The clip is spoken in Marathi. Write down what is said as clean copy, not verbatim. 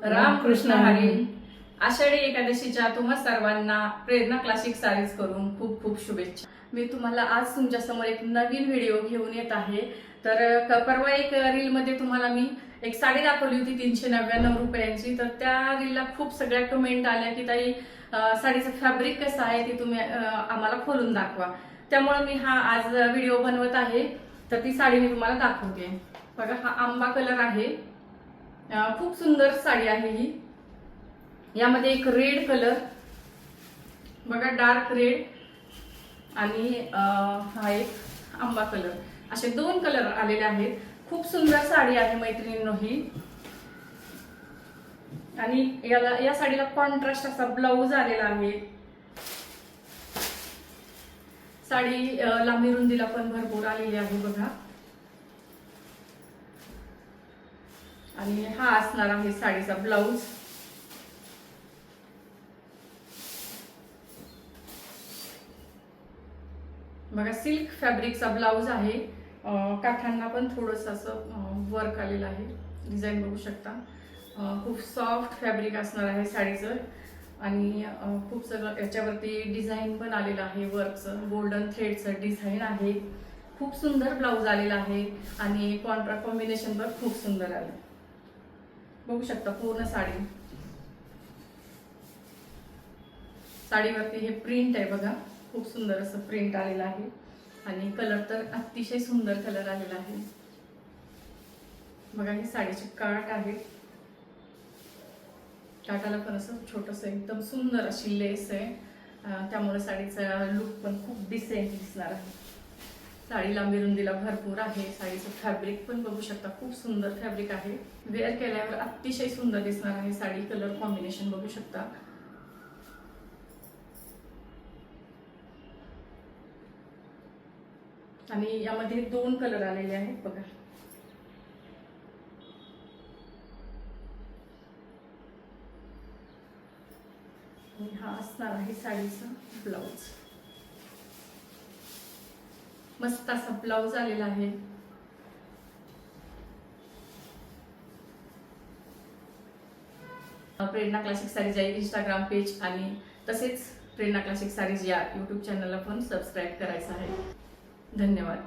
रामकृष्ण हरी. आषाढी एकादशीच्या तुम्हा सर्वांना प्रेरणा क्लासिक सारीज करून खूप खूप शुभेच्छा. मी तुम्हाला आज तुमच्या समोर एक नवीन व्हिडिओ घेऊन येत आहे. तर परवा एक रील मध्ये तुम्हाला मी एक साडी दाखवली होती 399 रुपयांची. तर त्या रीलला खूप सगळ्या कमेंट आल्या की ताई साडीचं फॅब्रिक कसं आहे ते तुम्ही आम्हाला खोलून दाखवा. त्यामुळे मी हा आज व्हिडिओ बनवत आहे. तर ती साडी मी तुम्हाला दाखवते. बघा, हा आंबा कलर आहे. खूप सुंदर साडी आहे ही. यामध्ये एक रेड कलर बघा, डार्क रेड आणि हा एक आंबा कलर, असे दोन कलर आलेले आहेत. खूप सुंदर साडी आहे मैत्रिणींनो ही. आणि या साडीला कॉन्ट्रास्ट असा ब्लाऊज आलेला आहे. साडी लांबी रुंदीला पण भरपूर आलेली आहे बघा. आणि हा असणार आहे साडीचा ब्लाऊज. बघा, सिल्क फॅब्रिकचा ब्लाऊज आहे. काठांना पण थोडस असं वर्क आलेलं आहे. डिझाईन बघू शकता. खूप सॉफ्ट फॅब्रिक असणार आहे साडीचं. आणि खूप सगळं याच्यावरती डिझाईन पण आलेलं आहे. वर्कचं गोल्डन थ्रेडचं डिझाईन आहे. खूप सुंदर ब्लाऊज आलेला आहे. आणि कॉन्ट्रास्ट कॉम्बिनेशन पण खूप सुंदर आलं. बघू शकता पूर्ण साडी. साडीवरती हे प्रिंट आहे बघा. खूप सुंदर असं प्रिंट आलेलं आहे. आणि कलर तर अतिशय सुंदर कलर आलेला आहे बघा. ही साडीची काठ आहे. काठाला पण असं छोटस एकदम सुंदर अशी लेस आहे. त्यामुळे साडीचा लुक पण खूप डिसेंट दिसणार आहे. साडी लांबी रुंदीला भरपूर आहे. साडीचं फॅब्रिक पण बघू शकता. खूप सुंदर फॅब्रिक आहे. वेअर केल्यावर अतिशय सुंदर दिसणार आहे साडी. कलर कॉम्बिनेशन बघू शकता. आणि यामध्ये दोन कलर आलेले आहेत बघा. आणि हा असणार आहे साडीचा ब्लाऊज. मस्त असा ब्लाऊज आलेला आहे. प्रेरणा क्लासिक सारीज या इंस्टाग्राम पेज आणि तसेच प्रेरणा क्लासिक सारीज या यूट्यूब चॅनलला पण सबस्क्राईब करायचं आहे. धन्यवाद.